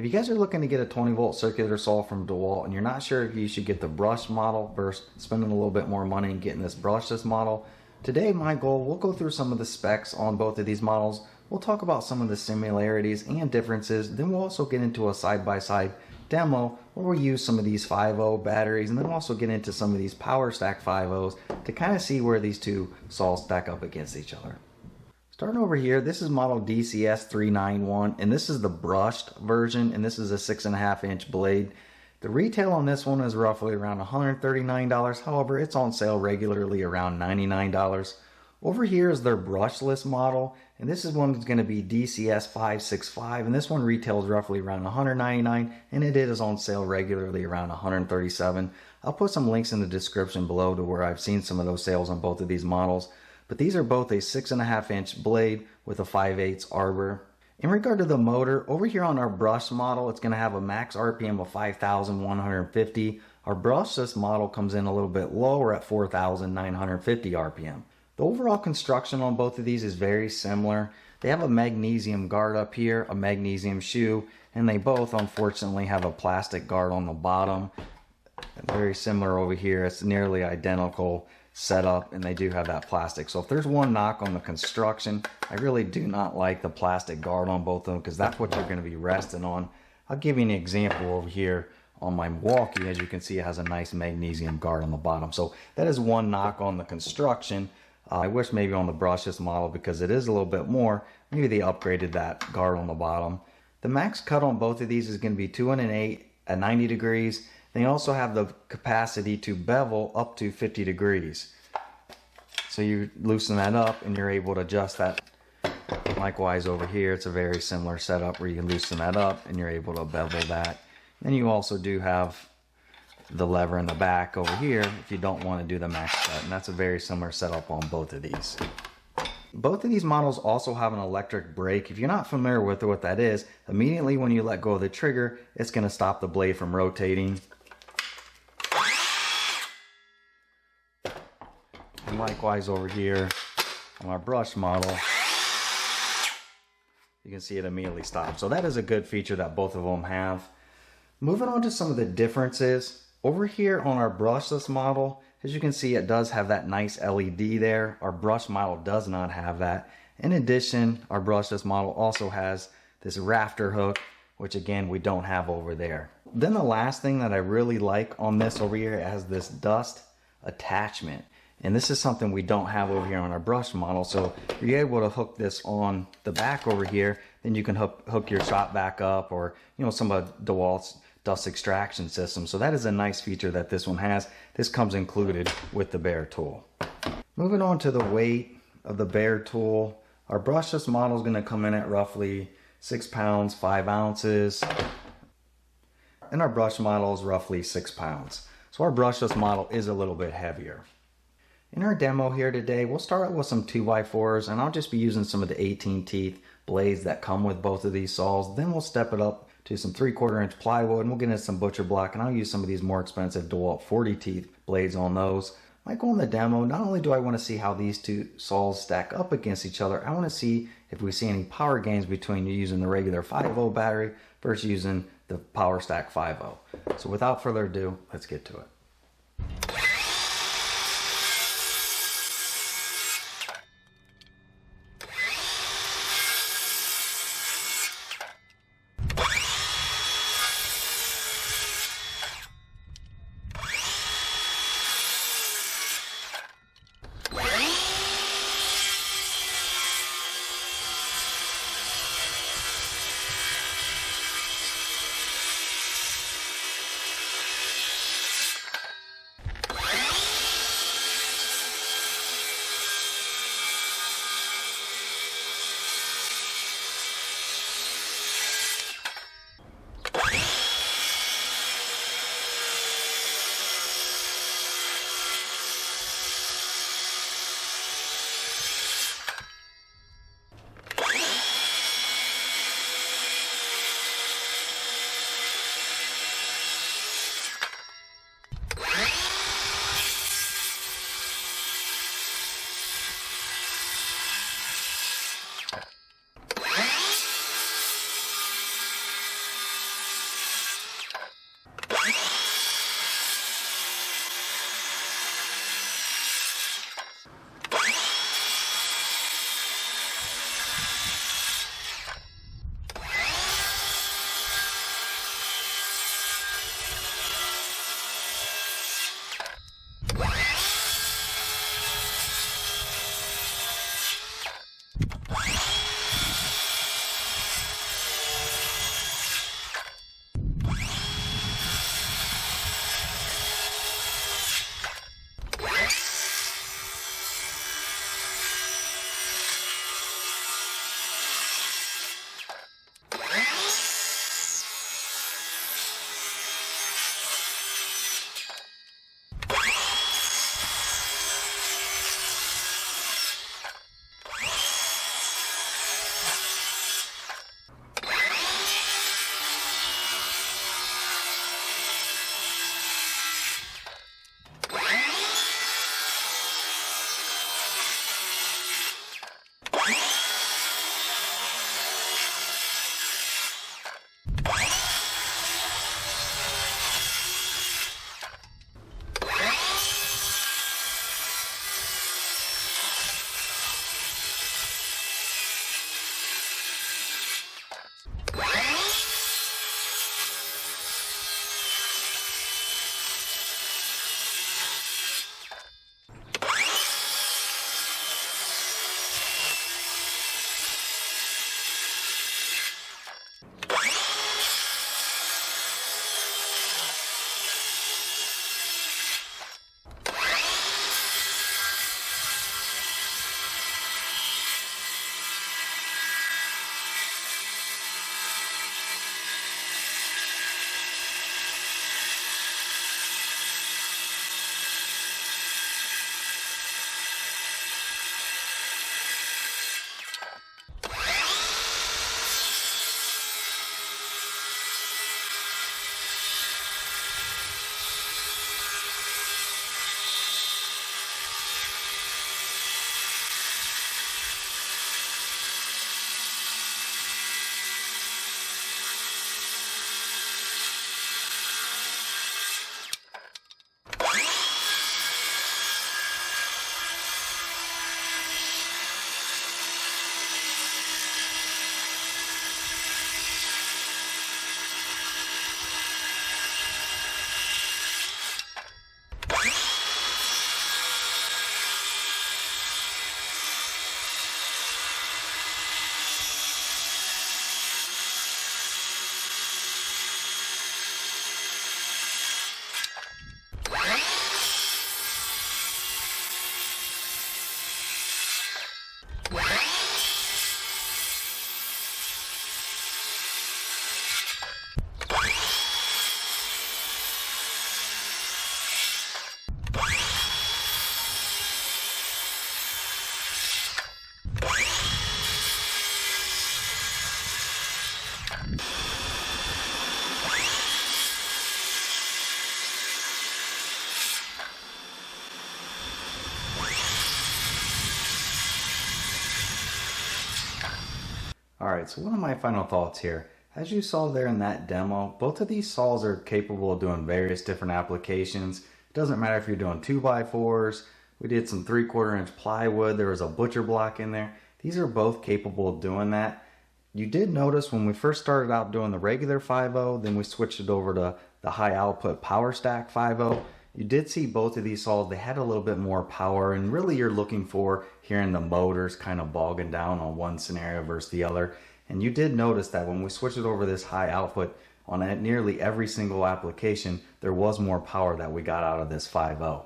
If you guys are looking to get a 20 volt circular saw from Dewalt and you're not sure if you should get the brush model versus spending a little bit more money and getting this brushless model, today my goal, we'll go through some of the specs on both of these models. We'll talk about some of the similarities and differences. Then we'll also get into a side-by-side demo where we'll use some of these 5ah batteries, and then we'll also get into some of these Powerstack 5ahs to kind of see where these two saws stack up against each other. Starting over here, this is model DCS391, and this is the brushed version, and this is a 6.5 inch blade. The retail on this one is roughly around $139. However, it's on sale regularly around $99. Over here is their brushless model, and this is one that's going to be DCS565, and this one retails roughly around $199, and it is on sale regularly around $137. I'll put some links in the description below to where I've seen some of those sales on both of these models. But these are both a 6.5 inch blade with a 5/8 arbor. In regard to the motor, over here on our brush model, it's going to have a max RPM of 5,150. Our brushless model comes in a little bit lower at 4,950 RPM. The overall construction on both of these is very similar. They have a magnesium guard up here, a magnesium shoe, and they both unfortunately have a plastic guard on the bottom. Very similar over here. It's nearly identical setup, and they do have that plastic. So if there's one knock on the construction, I really do not like the plastic guard on both of them, because that's what you're going to be resting on. I'll give you an example over here on my Milwaukee. As you can see, it has a nice magnesium guard on the bottom. So that is one knock on the construction. I wish maybe on the brushless model, because it is a little bit more, maybe they upgraded that guard on the bottom. The max cut on both of these is going to be 2 1/8 at 90 degrees. They also have the capacity to bevel up to 50 degrees. So you loosen that up and you're able to adjust that. Likewise over here, it's a very similar setup where you can loosen that up and you're able to bevel that. Then you also do have the lever in the back over here if you don't want to do the max cut, and that's a very similar setup on both of these. Both of these models also have an electric brake. If you're not familiar with what that is, immediately when you let go of the trigger, it's going to stop the blade from rotating. And likewise over here on our brush model, you can see it immediately stop. So that is a good feature that both of them have. Moving on to some of the differences. Over here on our brushless model, as you can see, it does have that nice LED there. Our brush model does not have that. In addition, our brushless model also has this rafter hook, which again, we don't have over there. Then the last thing that I really like on this over here, it has this dust attachment. And this is something we don't have over here on our brush model. So you're able to hook this on the back over here. Then you can hook your shop back up, or some of DeWalt's dust extraction system. So that is a nice feature that this one has. This comes included with the bare tool. Moving on to the weight of the bare tool, our brushless model is going to come in at roughly 6 pounds 5 ounces, and our brush model is roughly 6 pounds. So our brushless model is a little bit heavier. In our demo here today, we'll start with some 2x4s, and I'll just be using some of the 18 teeth blades that come with both of these saws. Then we'll step it up to some 3/4 inch plywood, and we'll get into some butcher block, and I'll use some of these more expensive Dewalt 40 teeth blades on those. Like on the demo, not only do I want to see how these two saws stack up against each other, I want to see if we see any power gains between you using the regular 5ah battery versus using the Powerstack 5ah. So without further ado, let's get to it. Alright, so one of my final thoughts here. As you saw there in that demo, both of these saws are capable of doing various different applications. It doesn't matter if you're doing 2x4s, we did some 3/4 inch plywood, there was a butcher block in there. These are both capable of doing that. You did notice when we first started out doing the regular 5.0, then we switched it over to the high output Powerstack 5.0. You did see both of these saws, they had a little bit more power, and really you're looking for hearing the motors kind of bogging down on one scenario versus the other. And you did notice that when we switched it over this high output, on nearly every single application, there was more power that we got out of this 5.0.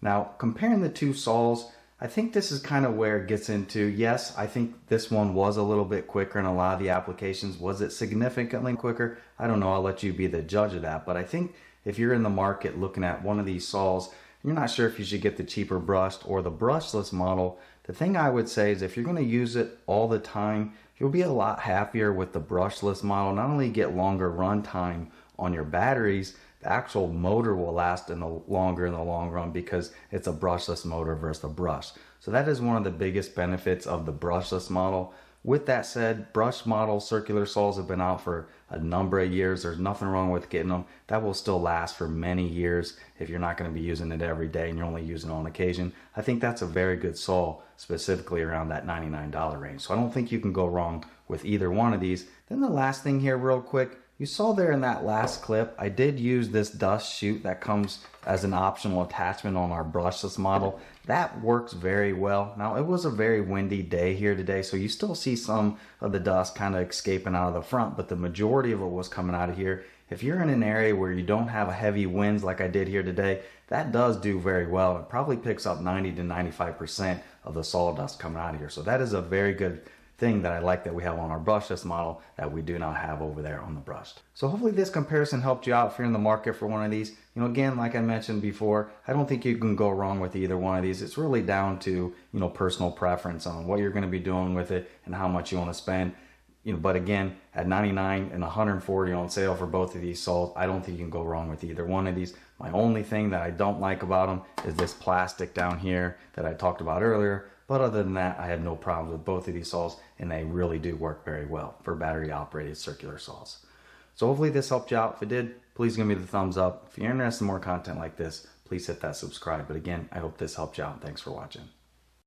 Now, comparing the two saws, I think this is kind of where it gets into, yes, I think this one was a little bit quicker in a lot of the applications. Was it significantly quicker? I don't know, I'll let you be the judge of that. But I think if you're in the market looking at one of these saws, you're not sure if you should get the cheaper brushed or the brushless model, the thing I would say is if you're going to use it all the time, you'll be a lot happier with the brushless model. Not only get longer run time on your batteries, the actual motor will last longer in the long run because it's a brushless motor versus a brush. So that is one of the biggest benefits of the brushless model. With that said, brush model circular saws have been out for a number of years. There's nothing wrong with getting them. That will still last for many years if you're not going to be using it every day and you're only using it on occasion. I think that's a very good saw, specifically around that $99 range. So I don't think you can go wrong with either one of these. Then the last thing here real quick, you saw there in that last clip, I did use this dust chute that comes as an optional attachment on our brushless model. That works very well. Now, it was a very windy day here today, so you still see some of the dust kind of escaping out of the front, but the majority of it was coming out of here. If you're in an area where you don't have a heavy winds like I did here today, that does do very well. It probably picks up 90 to 95% of the sawdust coming out of here. So that is a very good thing that I like that we have on our brushless model that we do not have over there on the brushed. So hopefully this comparison helped you out if you're in the market for one of these. You know, again, like I mentioned before, I don't think you can go wrong with either one of these. It's really down to, you know, personal preference on what you're going to be doing with it and how much you want to spend. You know, but again, at $99 and $140 on sale for both of these saws, I don't think you can go wrong with either one of these. My only thing that I don't like about them is this plastic down here that I talked about earlier. But other than that, I have no problems with both of these saws, and they really do work very well for battery-operated circular saws. So hopefully this helped you out. If it did, please give me the thumbs up. If you're interested in more content like this, please hit that subscribe. But again, I hope this helped you out. Thanks for watching.